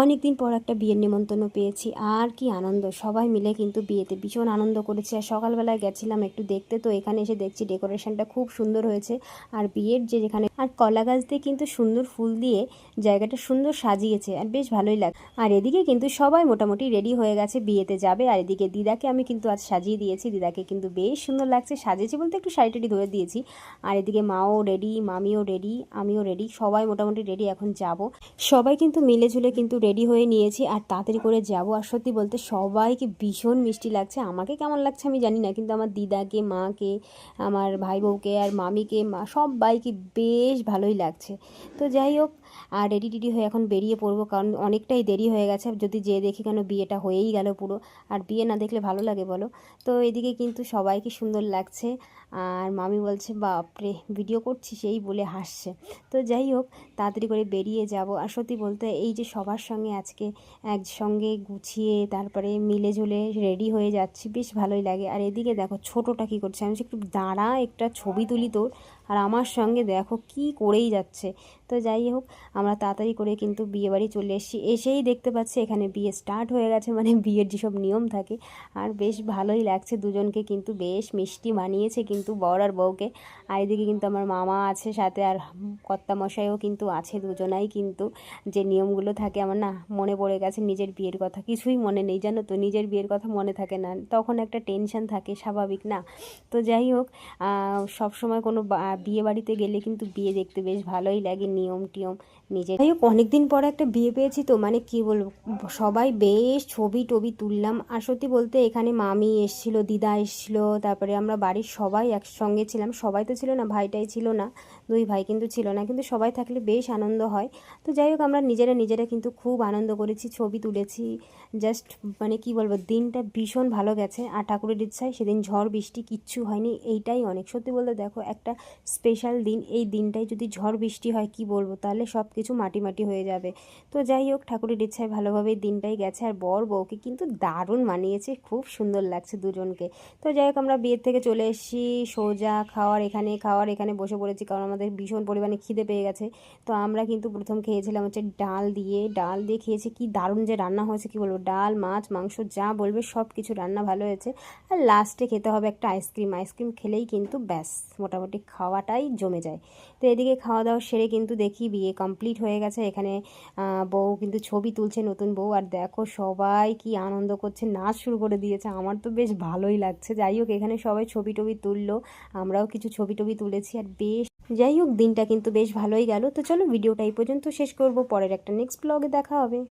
অনেক দিন পর একটা বিয়ের নিমন্ত্রণ পেয়েছি, আর কি আনন্দ! সবাই মিলে কিন্তু বিয়েতে ভীষণ আনন্দ করেছি। আর সকালবেলায় গেছিলাম একটু দেখতে, তো এখানে এসে দেখছি ডেকোরেশনটা খুব সুন্দর হয়েছে। আর বিয়ের যেখানে আর কলা গাছ দিয়ে কিন্তু সুন্দর ফুল দিয়ে জায়গাটা সুন্দর সাজিয়েছে, আর বেশ ভালোই লাগে। আর এদিকে কিন্তু সবাই মোটামুটি রেডি হয়ে গেছে, বিয়েতে যাবে। আর এদিকে দিদাকে আমি কিন্তু আজ সাজিয়ে দিয়েছি, দিদাকে কিন্তু বেশ সুন্দর লাগছে। সাজিয়েছি বলতে একটু শাড়ি টাড়ি ধরে দিয়েছি। আর এদিকে মাও রেডি, মামিও রেডি, আমিও রেডি, সবাই মোটামুটি রেডি। এখন যাব, সবাই কিন্তু মিলে ঝুলে কিন্তু রেডি হয়ে নিয়েছি আর তাড়াতাড়ি করে যাব। আর সত্যি বলতে সবাইকে ভীষণ মিষ্টি লাগছে। আমাকে কেমন লাগছে আমি জানি না, কিন্তু আমার দিদাকে, মাকে, আমার ভাই বউকে আর মামিকে, সবাইকে বেশ ভালোই লাগছে। তো যাই হোক, আর রেডি টেডি হয়ে এখন বেরিয়ে পড়বো, কারণ অনেকটাই দেরি হয়ে গেছে। যদি যেয়ে দেখি কেন বিয়েটা হয়েই গেল পুরো, আর বিয়ে না দেখলে ভালো লাগে বলো? তো এদিকে কিন্তু সবাইকে সুন্দর লাগছে। আর মামি বলছে বাপরে ভিডিও করছি, সেই বলে হাসছে। তো যাই হোক, তাড়াতাড়ি করে বেরিয়ে যাব। আর সত্যি বলতে এই যে সবার সঙ্গে আজকে একসঙ্গে গুছিয়ে তারপরে মিলে ঝুলে রেডি হয়ে যাচ্ছি, বেশ ভালোই লাগে। আর এদিকে দেখো ছোটোটা কী করছে, আমি একটু দাঁড়া একটা ছবি তুলি তোর। আর আমার সঙ্গে দেখো কি করেই যাচ্ছে। তো যাই হোক, আমরা তাড়াতাড়ি করে কিন্তু বিয়ে বাড়ি চলে এসেছি। এসেই দেখতে পাচ্ছি এখানে বিয়ে স্টার্ট হয়ে গেছে, মানে বিয়ের যেসব নিয়ম থাকে। আর বেশ ভালোই লাগছে, দুজনকে কিন্তু বেশ মিষ্টি মানিয়েছে কিন্তু বর আর বউকে। আর এদিকে কিন্তু আমার মামা আছে সাথে, আর কর্তামশাইও কিন্তু আছে। দুজনাই কিন্তু যে নিয়মগুলো থাকে, আমার না মনে পড়ে গেছে নিজের বিয়ের কথা। কিছুই মনে নেই জানো তো, নিজের বিয়ের কথা মনে থাকে না, তখন একটা টেনশন থাকে, স্বাভাবিক না? তো যাই হোক, সব সময় কোনো বিয়ে বাড়িতে গেলে কিন্তু বিয়ে দেখতে বেশ ভালোই লাগে, নিয়ম টিয়ম নিজের। যাই হোক, অনেকদিন পরে একটা বিয়ে পেয়েছি, তো মানে কি বলবো, সবাই বেশ ছবি টবি তুললাম। আর সত্যি বলতে এখানে মামি এসছিল, দিদা এসছিল, তারপরে আমরা বাড়ির সবাই একসঙ্গে ছিলাম। সবাই তো ছিল না, ভাইটাই ছিল না, দুই ভাই কিন্তু ছিল না, কিন্তু সবাই থাকলে বেশ আনন্দ হয়। তো যাই হোক, আমরা নিজেরা নিজেরা কিন্তু খুব আনন্দ করেছি, ছবি তুলেছি। জাস্ট মানে কি বলবো, দিনটা ভীষণ ভালো গেছে। আর ঠাকুরের ইচ্ছায় সেদিন ঝড় বৃষ্টি কিচ্ছু হয়নি, এইটাই অনেক। সত্যি বলতে দেখো, একটা স্পেশাল দিন, এই দিনটাই যদি ঝড় বৃষ্টি হয় কি বলবো, তাহলে সব কিছু মাটি মাটি হয়ে যাবে। তো যাই হোক, ঠাকুরের ইচ্ছায় ভালোভাবে দিনটাই গেছে। আর বর বউকে কিন্তু দারুণ মানিয়েছে, খুব সুন্দর লাগছে দুজনকে। তো যাই হোক, আমরা বিয়ের থেকে চলে এসেছি সোজা খাওয়ার এখানে বসে পড়েছি, কারণ আমাদের ভীষণ পরিমাণে খিদে পেয়ে গেছে। তো আমরা কিন্তু প্রথম খেয়েছিলাম হচ্ছে ডাল দিয়ে খেয়েছি, কি দারুণ যে রান্না হয়েছে কি বলবো, ডাল মাছ মাংস যা বলবে সব কিছু রান্না ভালো হয়েছে। আর লাস্টে খেতে হবে একটা আইসক্রিম খেলেই কিন্তু ব্যাস মোটামুটি খাওয়াটাই জমে যায়। তো এদিকে খাওয়া দাওয়া সেরে কিন্তু দেখি বিয়ে কমপ্লিট হয়ে গেছে। এখানে বউ কিন্তু ছবি তুলছে, নতুন বউ। আর দেখো সবাই কি আনন্দ করছে, নাচ শুরু করে দিয়েছে, আমার তো বেশ ভালোই লাগছে। যাই হোক, এখানে সবাই ছবি টবি তুললো, আমরাও কিছু ছবি টবি তুলেছি। আর বেশ, যাই হোক, দিনটা কিন্তু বেশ ভালোই গেল। তো চলো ভিডিওটা এই পর্যন্ত শেষ করব, পরের একটা নেক্সট ব্লগে দেখা হবে।